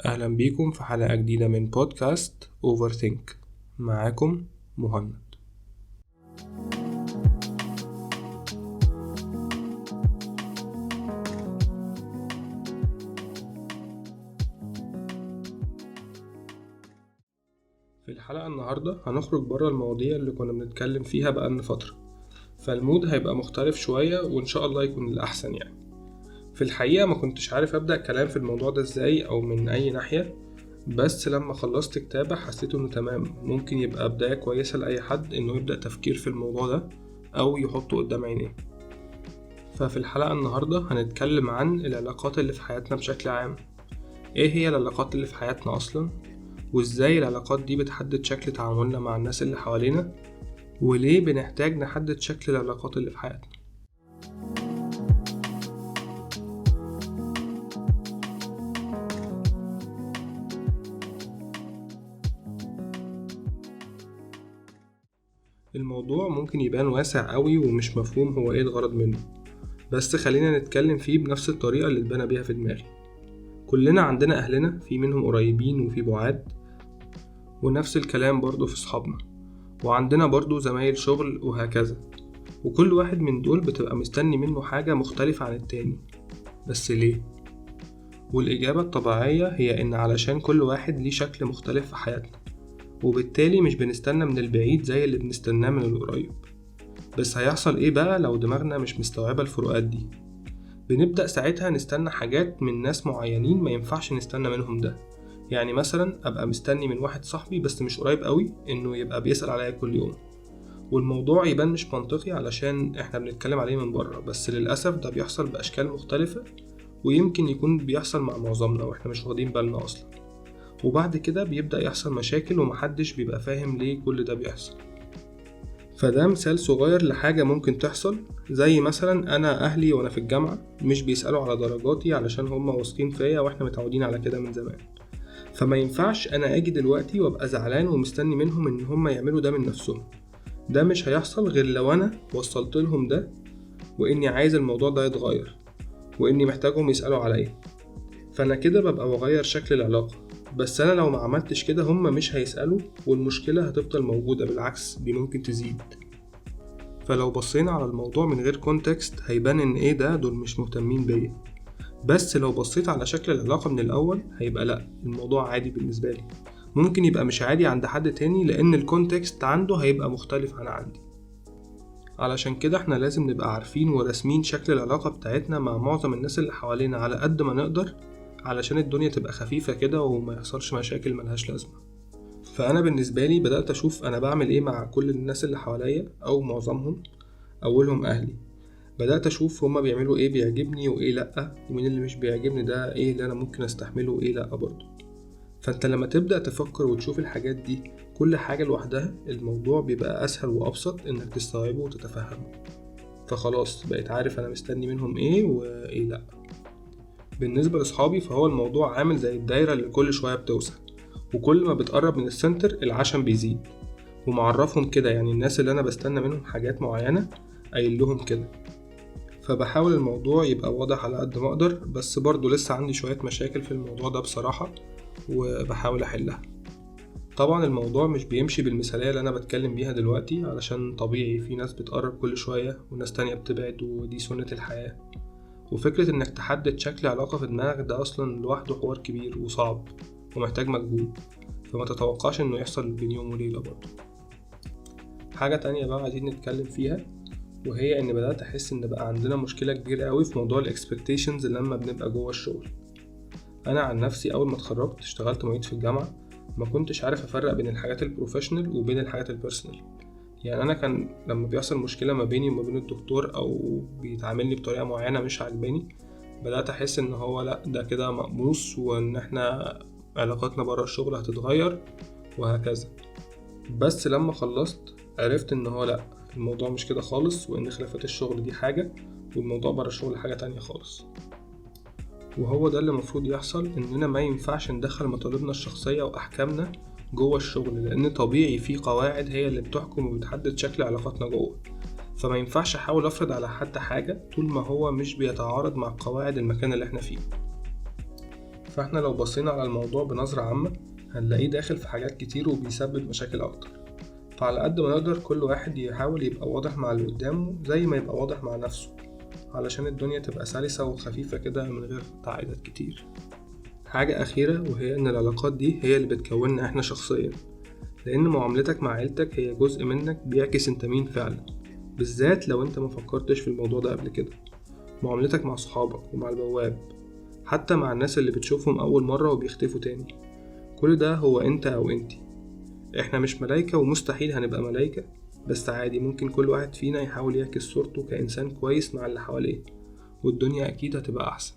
أهلا بيكم في حلقة جديدة من بودكاست Overthink. معاكم مهند. في الحلقة النهاردة هنخرج برا المواضيع اللي كنا بنتكلم فيها بقالنا فترة، فالمود هيبقى مختلف شوية وإن شاء الله يكون الأحسن. في الحقيقة ما كنتش عارف أبدأ كلام في الموضوع ده إزاي أو من أي ناحية، بس لما خلصت كتابة حسيت إنه تمام، ممكن يبقى بداية كويسة لأي حد إنه يبدأ تفكير في الموضوع ده أو يحطه قدام عينيه. ففي الحلقة النهاردة هنتكلم عن العلاقات اللي في حياتنا بشكل عام. إيه هي العلاقات اللي في حياتنا أصلا؟ وإزاي العلاقات دي بتحدد شكل تعاملنا مع الناس اللي حوالينا؟ وليه بنحتاج نحدد شكل العلاقات اللي في حياتنا؟ الموضوع ممكن يبان واسع قوي ومش مفهوم هو ايه الغرض منه، بس خلينا نتكلم فيه بنفس الطريقة اللي اتبنى بيها في دماغي. كلنا عندنا أهلنا، في منهم قريبين وفي بعاد، ونفس الكلام برضو في صحابنا، وعندنا برضو زمايل شغل وهكذا. وكل واحد من دول بتبقى مستني منه حاجة مختلفة عن التاني، بس ليه؟ والإجابة الطبيعية هي إن علشان كل واحد ليه شكل مختلف في حياتنا، وبالتالي مش بنستنى من البعيد زي اللي بنستناه من القريب. بس هيحصل ايه بقى لو دماغنا مش مستوعبة الفروقات دي؟ بنبدأ ساعتها نستنى حاجات من ناس معينين ما ينفعش نستنى منهم ده. يعني مثلا أبقى مستني من واحد صاحبي بس مش قريب قوي إنه يبقى بيسأل عليا كل يوم، والموضوع يبان مش منطقي علشان احنا بنتكلم عليه من بره، بس للأسف ده بيحصل بأشكال مختلفة، ويمكن يكون بيحصل مع معظمنا واحنا مش واخدين بالنا أصلا. وبعد كده بيبدأ يحصل مشاكل ومحدش بيبقى فاهم ليه كل ده بيحصل. فده مثال صغير لحاجة ممكن تحصل، زي مثلا أنا أهلي وأنا في الجامعة مش بيسألوا على درجاتي علشان هم واثقين فيا وإحنا متعودين على كده من زمان. فما ينفعش أنا أجي دلوقتي وأبقى زعلان ومستني منهم إن هم يعملوا ده من نفسهم. ده مش هيحصل غير لو أنا وصلت لهم ده، وإني عايز الموضوع ده يتغير، وإني محتاجهم يسألوا عليا. فأنا كده ببقى بغير شكل العلاقة. بس أنا لو ما عملتش كده هم مش هيسألوا، والمشكلة هتفضل موجودة، بالعكس دي ممكن تزيد. فلو بصينا على الموضوع من غير كونتكست هيبان ان ايه ده، دول مش مهتمين بيا. بس لو بصيت على شكل العلاقة من الأول هيبقى لأ، الموضوع عادي بالنسبة لي. ممكن يبقى مش عادي عند حد تاني لأن الكونتكست عنده هيبقى مختلف عن عندي. علشان كده احنا لازم نبقى عارفين ورسمين شكل العلاقة بتاعتنا مع معظم الناس اللي حوالينا على قد ما نقدر، علشان الدنيا تبقى خفيفة كده وما يحصلش مشاكل ملهاش لازمة. فأنا بالنسبة لي بدأت أشوف أنا بعمل إيه مع كل الناس اللي حواليا أو معظمهم، أولهم أهلي. بدأت أشوف هما بيعملوا إيه بيعجبني وإيه لأ، ومن اللي مش بيعجبني ده إيه اللي أنا ممكن أستحمله وإيه لأ برضه. فأنت لما تبدأ تفكر وتشوف الحاجات دي كل حاجة لوحدها، الموضوع بيبقى أسهل وأبسط إنك تستوعبه وتتفهمه. فخلاص بقيت عارف أنا مستني منهم إيه وإيه لأ. بالنسبة لصحابي فهو الموضوع عامل زي الدايرة اللي كل شوية بتوسع، وكل ما بتقرب من السنتر العشم بيزيد. ومعرفهم كده، يعني الناس اللي أنا بستنى منهم حاجات معينة قايل لهم كده. فبحاول الموضوع يبقى واضح على قد ما أقدر، بس برضو لسه عندي شوية مشاكل في الموضوع ده بصراحة، وبحاول أحلها. طبعا الموضوع مش بيمشي بالمثالية اللي أنا بتكلم بيها دلوقتي، علشان طبيعي في ناس بتقرب كل شوية وناس تانية بتبعد، ودي سنة الحياة. وفكرة إنك تحدد شكل علاقة في دماغك ده أصلا لوحده حوار كبير وصعب ومحتاج مجهود، فما تتوقعش إنه يحصل بين يوم وليلة برضه. حاجة تانية بقى عايزين نتكلم فيها، وهي إن بدأت أحس إن بقى عندنا مشكلة كبيرة قوي في موضوع الإكسبكتيشنز لما بنبقى جوه الشغل. أنا عن نفسي أول ما اتخرجت اشتغلت معيد في الجامعة، ما كنتش عارف أفرق بين الحاجات البروفيشنال وبين الحاجات البيرسونال. يعني أنا كان لما بيحصل مشكلة ما بيني وما بين الدكتور أو بيتعاملني بطريقة معينة مش عاجباني، بدأت أحس إن هو لأ، ده كده مقموص، وإن إحنا علاقاتنا برا الشغل هتتغير وهكذا. بس لما خلصت عرفت إن هو لأ، الموضوع مش كده خالص، وإن خلافات الشغل دي حاجة والموضوع برا الشغل حاجة تانية خالص. وهو ده اللي المفروض يحصل، إننا ما ينفعش ندخل مطالبنا الشخصية وأحكامنا جوه الشغل، لأن طبيعي في قواعد هي اللي بتحكم وبتحدد شكل علاقاتنا جوه. فما ينفعش أحاول أفرض على حد حاجة طول ما هو مش بيتعارض مع قواعد المكان اللي احنا فيه. فاحنا لو بصينا على الموضوع بنظرة عامة هنلاقيه داخل في حاجات كتير وبيسبب مشاكل أكتر. فعلى قد ما نقدر كل واحد يحاول يبقى واضح مع اللي قدامه زي ما يبقى واضح مع نفسه، علشان الدنيا تبقى سلسة وخفيفة كده من غير تعقيدات كتير. حاجة أخيرة وهي إن العلاقات دي هي اللي بتكوننا إحنا شخصيا، لأن معاملتك مع عيلتك هي جزء منك بيعكس انت مين فعلا، بالذات لو انت مفكرتش في الموضوع ده قبل كده. معاملتك مع صحابك ومع البواب، حتى مع الناس اللي بتشوفهم أول مرة وبيختفوا تاني، كل ده هو انت أو انتي. احنا مش ملايكة ومستحيل هنبقى ملايكة، بس عادي ممكن كل واحد فينا يحاول يعكس صورته كإنسان كويس مع اللي حواليه، والدنيا أكيد هتبقى أحسن.